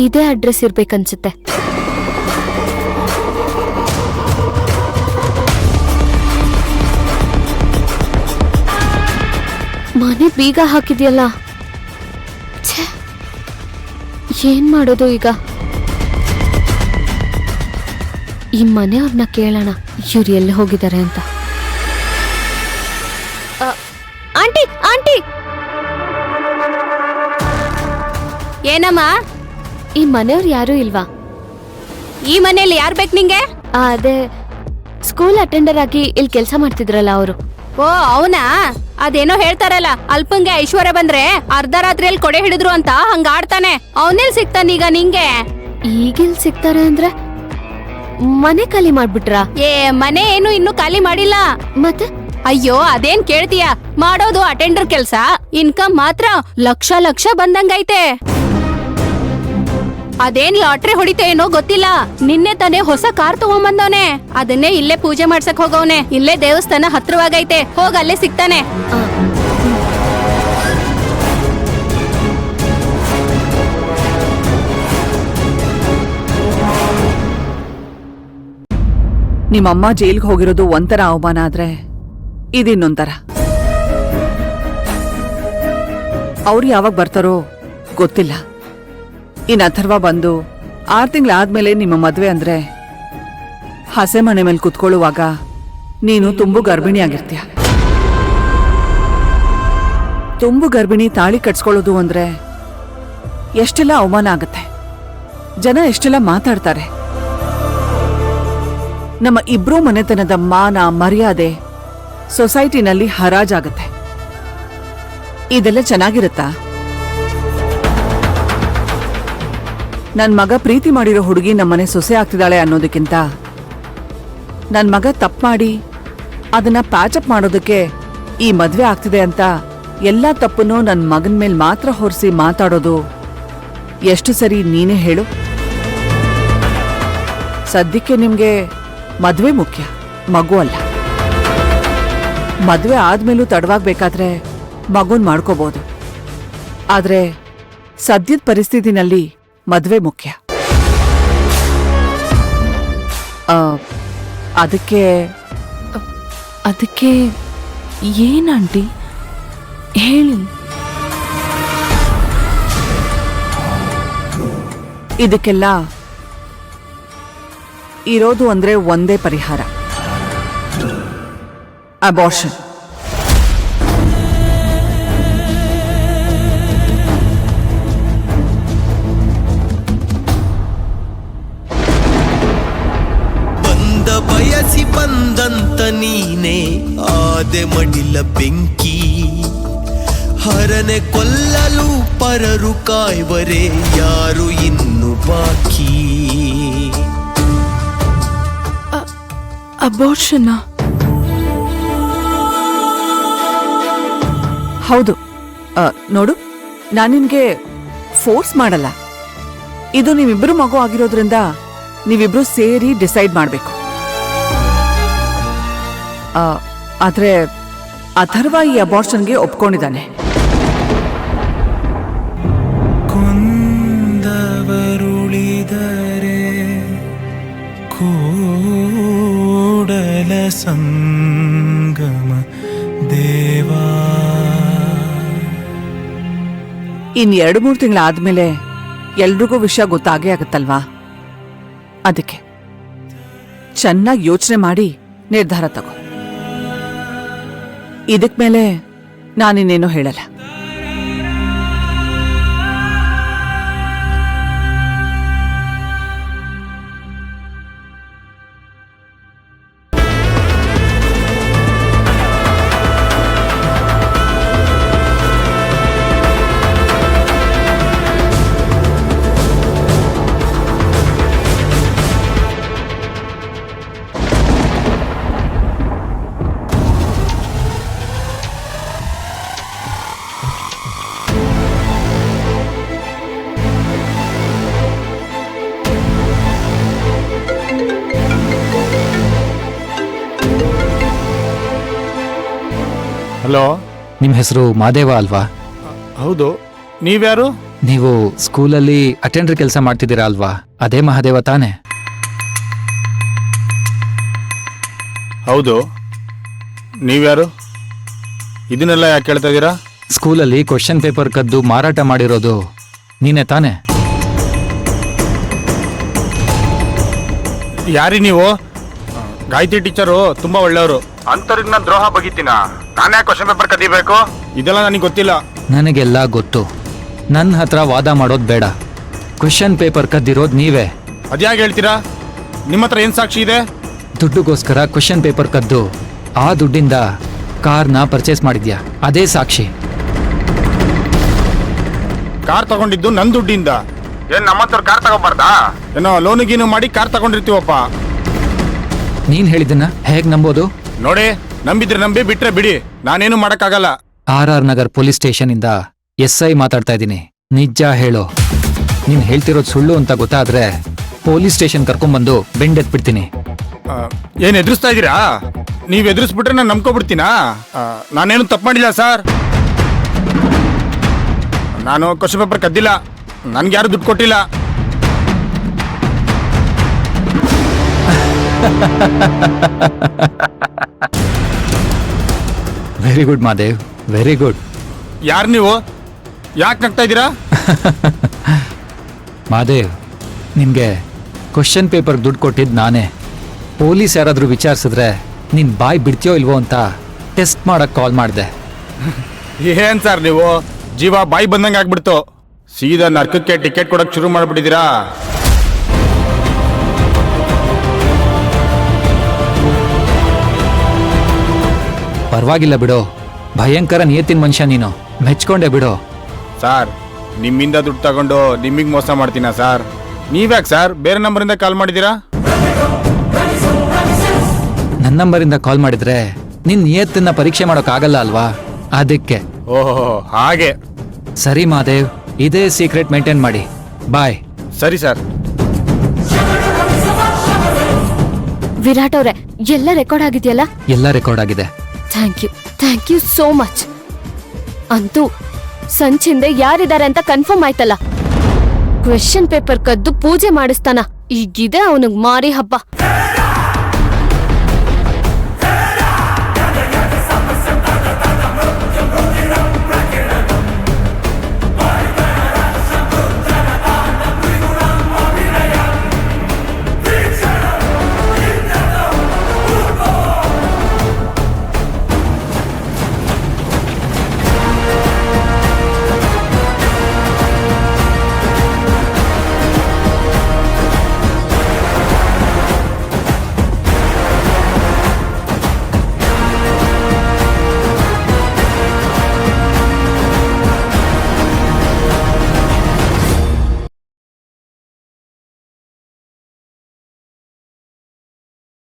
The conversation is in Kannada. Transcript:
ಇದೇ ಅಡ್ರೆಸ್ ಇರ್ಬೇಕನ್ಸುತ್ತೆ. ಮನೆ ಬೀಗ ಹಾಕಿದ್ಯಲ್ಲ, ಏನ್ ಮಾಡೋದು ಈಗ? ಈ ಮನೆಯವ್ರನ್ನ ಕೇಳೋಣ ಇವ್ರು ಎಲ್ಲಿ ಹೋಗಿದ್ದಾರೆ ಅಂತ. ಆಂಟಿ ಆಂಟಿ, ಏನಮ್ಮ? ಈ ಮನೆಯವ್ರು ಯಾರು ಇಲ್ವಾ? ಈ ಮನೇಲಿ ಯಾರು ಬೇಕು ನಿಂಗೆ? ಅದೇ ಸ್ಕೂಲ್ ಅಟೆಂಡರ್ ಆಗಿ ಇಲ್ಲಿ ಕೆಲಸ ಮಾಡ್ತಿದ್ರಲ್ಲ ಅವರು. ಓ ಅವನಾ? ಅದೇನೋ ಹೇಳ್ತಾರಲ್ಲ, ಅಲ್ಪಂಗೆ ಐಶ್ವರ್ಯ ಬಂದ್ರೆ ಅರ್ಧ ರಾತ್ರಿಯಲ್ಲಿ ಕೊಡೆ ಹಿಡಿದ್ರು ಅಂತ ಹಂಗ ಆಡ್ತಾನೆ. ಅವನೆಲ್ ಸಿಗ್ತಾನೀಗ ನಿಂಗೆ? ಈಗಿಲ್ ಸಿಗ್ತಾರೆ ಅಂದ್ರೆ ಮನೆ ಖಾಲಿ ಮಾಡ್ಬಿಟ್ರಾ? ಮನೆ ಏನು ಇನ್ನು ಖಾಲಿ ಮಾಡಿಲ್ಲ. ಮತ್ತೆ? ಅಯ್ಯೋ ಅದೇನ್ ಕೇಳ್ತೀಯ, ಮಾಡೋದು ಅಟೆಂಡರ್ ಕೆಲ್ಸ, ಇನ್ಕಮ್ ಮಾತ್ರ ಲಕ್ಷ ಲಕ್ಷ ಬಂದಂಗೈತೆ. ಅದೇನ್ ಲಾಟ್ರಿ ಹೊಡಿತೆ ಏನೋ ಗೊತ್ತಿಲ್ಲ, ನಿನ್ನೆ ತಾನೇ ಹೊಸ ಕಾರ್ ತಗೊಂಬಂದವನೆ. ಅದನ್ನೇ ಇಲ್ಲೇ ಪೂಜೆ ಮಾಡ್ಸಕ್ ಹೋಗವನೆ. ಇಲ್ಲೇ ದೇವಸ್ಥಾನ ಹತ್ರವಾಗೈತೆ, ಹೋಗ ಅಲ್ಲೇ ಸಿಗ್ತಾನೆ. ನಿಮ್ಮಮ್ಮ ಜೈಲ್ಗೆ ಹೋಗಿರೋದು ಒಂಥರ ಅವಮಾನ ಆದ್ರೆ ಇದಿನ್ನೊಂಥರ. ಅವ್ರು ಯಾವಾಗ ಬರ್ತಾರೋ ಗೊತ್ತಿಲ್ಲ. ಇನ್ ಅಥರ್ವ ಬಂದು 6 ತಿಂಗಳಾದ್ಮೇಲೆ ನಿಮ್ಮ ಮದ್ವೆ ಅಂದ್ರೆ ಹಸೆ ಮನೆ ಮೇಲೆ ಕುತ್ಕೊಳ್ಳುವಾಗ ನೀನು ತುಂಬು ಗರ್ಭಿಣಿ ಆಗಿರ್ತೀಯ. ತುಂಬು ಗರ್ಭಿಣಿ ತಾಳಿ ಕಟ್ಸ್ಕೊಳ್ಳೋದು ಅಂದ್ರೆ ಎಷ್ಟೆಲ್ಲ ಅವಮಾನ ಆಗತ್ತೆ, ಜನ ಎಷ್ಟೆಲ್ಲ ಮಾತಾಡ್ತಾರೆ. ನಮ್ಮ ಇಬ್ರೂ ಮನೆತನದ ಮಾನ ಮರ್ಯಾದೆ ಸೊಸೈಟಿನಲ್ಲಿ ಹರಾಜಾಗತ್ತೆ. ಇದೆಲ್ಲ ಚೆನ್ನಾಗಿರುತ್ತಾ? ನನ್ ಮಗ ಪ್ರೀತಿ ಮಾಡಿರೋ ಹುಡುಗಿ ನಮ್ಮನೆ ಸೊಸೆ ಆಗ್ತಿದ್ದಾಳೆ ಅನ್ನೋದಕ್ಕಿಂತ ನನ್ ಮಗ ತಪ್ಪು ಮಾಡಿ ಅದನ್ನ ಪ್ಯಾಚಪ್ ಮಾಡೋದಕ್ಕೆ ಈ ಮದ್ವೆ ಆಗ್ತಿದೆ ಅಂತ ಎಲ್ಲಾ ತಪ್ಪನ್ನು ನನ್ ಮಗನ್ ಮೇಲ್ ಮಾತ್ರ ಹೊರಿಸಿ ಮಾತಾಡೋದು ಎಷ್ಟು ಸರಿ ನೀನೇ ಹೇಳು? ಸದ್ಯಕ್ಕೆ ನಿಮ್ಗೆ ಮದ್ವೆ ಮುಖ್ಯ, ಮಗು ಅಲ್ಲ. ಮದ್ವೆ ಆದ್ಮೇಲೂ ತಡವಾಗ್ಬೇಕಾದ್ರೆ ಮಗುನ್ ಮಾಡ್ಕೋಬಹುದು. ಆದ್ರೆ ಸದ್ಯದ ಪರಿಸ್ಥಿತಿನಲ್ಲಿ ಮದ್ವೆ ಮುಖ್ಯ. ಅದಕ್ಕೆ ಏನಂಟಿ ಹೇಳಿ. ಇದಕ್ಕೆಲ್ಲ ಇರೋದು ಅಂದ್ರೆ ಒಂದೇ ಪರಿಹಾರ, ಅಬಾರ್ಷನ್. ಬಂದ ಬಯಸಿ ಬಂದಂತ ನೀನೆ ಆದೆ ಮಡಿಲ ಬೆಂಕಿ, ಹರನೆ ಕೊಲ್ಲಲು ಪರರು ಕಾಯ್ವರೆ ಯಾರು ಇನ್ನು ಬಾಕಿ. ಅಬಾರ್ಷನ್? ಹೌದು. ನೋಡು, ನಾನು ನಿನ್ಗೆ ಫೋರ್ಸ್ ಮಾಡಲ್ಲ. ಇದು ನೀವಿಬ್ರು ಮಗು ಆಗಿರೋದ್ರಿಂದ ನೀವಿಬ್ರು ಸೇರಿ ಡಿಸೈಡ್ ಮಾಡ್ಬೇಕು. ಆದ್ರೆ ಅಥರ್ವ ಈ ಅಬಾರ್ಷನ್ಗೆ ಒಪ್ಕೊಂಡಿದ್ದಾನೆ. ಕೊಂದವರುಳಿದರೆ ಕೂಡಲ ಸಂಗಮ ದೇವಾ. ಇನ್ 2-3 ತಿಂಗಳಾದ್ಮೇಲೆ ಎಲ್ರಿಗೂ ವಿಷಯ ಗೊತ್ತಾಗೇ ಆಗತ್ತಲ್ವಾ? ಅದಕ್ಕೆ ಚೆನ್ನಾಗಿ ಯೋಚನೆ ಮಾಡಿ ನಿರ್ಧಾರ ತಗೋ. ಇದಕ್ ಮೇಲೆ ನಾನಿನ್ನೇನೋ ಹೇಳಲ್ಲ. ಹಲೋ, ನಿಮ್ಮ ಹೆಸರು ಮಾದೇವ ಅಲ್ವಾ? ಹೌದು. ನೀವ್ಯಾರು? ನೀವು ಸ್ಕೂಲಲ್ಲಿ ಅಟೆಂಡರ್ ಕೆಲಸ ಮಾಡ್ತಿದ್ದೀರಾ ಅಲ್ವಾ? ಅದೇ ಮಹಾದೇವ ತಾನೆ? ಹೌದು. ನೀವ್ಯಾರು? ಇದನ್ನೆಲ್ಲ ಯಾಕೆ ಕೇಳ್ತಾ ಇದ್ದೀರಾ? ಸ್ಕೂಲಲ್ಲಿ ಕ್ವಶನ್ ಪೇಪರ್ ಕದ್ದು ಮಾರಾಟ ಮಾಡಿರೋದು ನೀನೇ ತಾನೆ? ಯಾರಿ ನೀವು? ಗಾಯತ್ರಿ ಟೀಚರು ತುಂಬಾ ಒಳ್ಳೆಯವರು. ಅಂತರಿಗೆ ನಾನು ದ್ರೋಹ ಬಗೀತೀನ? ನಾನೇ ಕ್ವಶನ್ ಪೇಪರ್ ಕದಿಬೇಕು? ಇದೆಲ್ಲ ನನಗೆ ಗೊತ್ತಿಲ್ಲ. ನನಗೆಲ್ಲ ಗೊತ್ತು. ನನ್ನ ಹತ್ರ ವಾದ ಮಾಡೋದು ಬೇಡ. ಕ್ವಶನ್ ಪೇಪರ್ ಕದ್ದಿರೋದು ನೀವೇ. ಅದ್ಯಾಕೆ ಹೇಳ್ತೀರಾ? ನಿಮ್ಮ ಹತ್ರ ಏನ್ ಸಾಕ್ಷಿ ಇದೆ? ದುಡ್ಡುಗೋಸ್ಕರ ಕ್ವಶನ್ ಪೇಪರ್ ಕದ್ದು ಆ ದುಡ್ಡಿಂದ ಕಾರ್ನ ಪರ್ಚೇಸ್ ಮಾಡಿದ್ಯಾ, ಅದೇ ಸಾಕ್ಷಿ. ಕಾರ್ ತಗೊಂಡಿದ್ದು ನನ್ನ ದುಡ್ಡಿಂದ. ಏನ್ ನಮ್ಮ ಹತ್ರ ಕಾರ್ ತಗೋಬಾರ್ದಾ? ಏನೋ ಲೋನು ಗೀನು ಮಾಡಿ ಕಾರ್ ತಗೊಂಡಿರ್ತೀವಪ್ಪ. ನೀನ್ ಹೇಳಿದ್ದನ್ನ ಹೇಗ್ ನಂಬೋದು? ನೋಡಿ, ನಂಬಿದ್ರೆ ನಂಬಿ, ಬಿಟ್ರೆ ಬಿಡಿ. ನಾನೇನು ಮಾಡಕ್ಕಾಗಲ್ಲ. RR ನಗರ್ ಪೊಲೀಸ್ ಸ್ಟೇಷನ್ ಇಂದ SI ಮಾತಾಡ್ತಾ ಇದ್ದೀನಿ. ನಿಜ ಹೇಳು. ನೀನ್ ಹೇಳ್ತಿರೋದು ಸುಳ್ಳು ಅಂತ ಗೊತ್ತಾದ್ರೆ ಪೊಲೀಸ್ ಸ್ಟೇಷನ್ ಕರ್ಕೊಂಡ್ಬಂದು ಬೆಂಡೆತ್ಬಿಡ್ತೀನಿ. ಏನ್ ಎದುರಿಸ್ತಾ ಇದೀರಾ? ನೀವ್ ಎದುರಿಸ್ಬಿಟ್ರೆ ನಾನು ನಂಬ್ಕೊಬಿಡ್ತೀನಾ? ನಾನೇನು ತಪ್ಪು ಮಾಡಿಲ್ಲ ಸರ್. ನಾನು ಕ್ವಶನ್ ಪೇಪರ್ ಕದ್ದಿಲ್ಲ. ನನ್ಗೆ ಯಾರು ದುಡ್ಡು ಕೊಟ್ಟಿಲ್ಲ. Very good Madev, very good. ಯಾರು ನೀವು? ಯಾಕೆ ನಗ್ತಾ ಇದ್ದೀರಾ? ಮಾದೇವ್, ನಿಮ್ಗೆ ಕ್ವಶನ್ ಪೇಪರ್ ದುಡ್ಡು ಕೊಟ್ಟಿದ್ದು ನಾನೇ. ಪೊಲೀಸ್ ಯಾರಾದ್ರೂ ವಿಚಾರಿಸಿದ್ರೆ ನಿನ್ ಬಾಯ್ ಬಿಡ್ತೀಯೋ ಇಲ್ವೋ ಅಂತ ಟೆಸ್ಟ್ ಮಾಡಕ್ ಕಾಲ್ ಮಾಡಿದೆ. ಏನ್ ಸರ್ ನೀವು? ಜೀವ ಬಾಯಿ ಬಂದಂಗೆ ಆಗ್ಬಿಡ್ತು. ಸೀದಾ ನರ್ಕಕ್ಕೆ ಟಿಕೆಟ್ ಕೊಡಕ್ ಶುರು ಮಾಡ್ಬಿಟ್ಟಿದ್ದೀರಾ? ಪರವಾಗಿಲ್ಲ ಬಿಡು, ಭಯಂಕರ ನಿಯತ್ತಿನ ಮನುಷ್ಯ ನೀನು. ಮೆಚ್ಕೊಂಡೆ ಬಿಡು. ಸರ್, ನಿಮ್ಮಿಂದ ದುಡ್ಡು ತಗೊಂಡು ನಿಮ್ಮಿಗೆ ಮೋಸ ಮಾಡ್ತೀನಾ ಸರ್? ನೀವ್ಯಾಕೆ ಸರ್ ಬೇರೆ ನಂಬರಿಂದ ಕಾಲ್ ಮಾಡಿದ್ದೀರಾ? ನನ್ನ ನಂಬರಿಂದ ಕಾಲ್ ಮಾಡಿದ್ರೆ ನಿನ್ ನಿಯತ್ತನ್ನ ಪರೀಕ್ಷೆ ಮಾಡೋಕ್ಕಾಗಲ್ಲ ಅಲ್ವಾ? ಅದಕ್ಕೆ. ಓಹೋ, ಹಾಗೆ. ಸರಿ ಮಾದೇವ್, ಇದೇ ಸೀಕ್ರೆಟ್ ಮೇಂಟೈನ್ ಮಾಡಿ. ಬಾಯ್. ಸರಿ ಸರ್. ವಿರಾಟ್ ಅವ್ರೆ, ಎಲ್ಲ ರೆಕಾರ್ಡ್ ಆಗಿದೆಯಲ್ಲ? ಎಲ್ಲ ರೆಕಾರ್ಡ್ ಆಗಿದೆ. Thank you so much. ಅಂತೂ ಸಂಚಿಂದೆ ಯಾರಿದ್ದಾರೆ ಅಂತ ಕನ್ಫರ್ಮ್ ಆಯ್ತಲ್ಲ. ಕ್ವೆಶ್ಚನ್ ಪೇಪರ್ ಕದ್ದು ಪೂಜೆ ಮಾಡಿಸ್ತಾನ. ಈಗಿದೆ ಅವನಿಗೆ ಮಾರಿ ಹಬ್ಬ.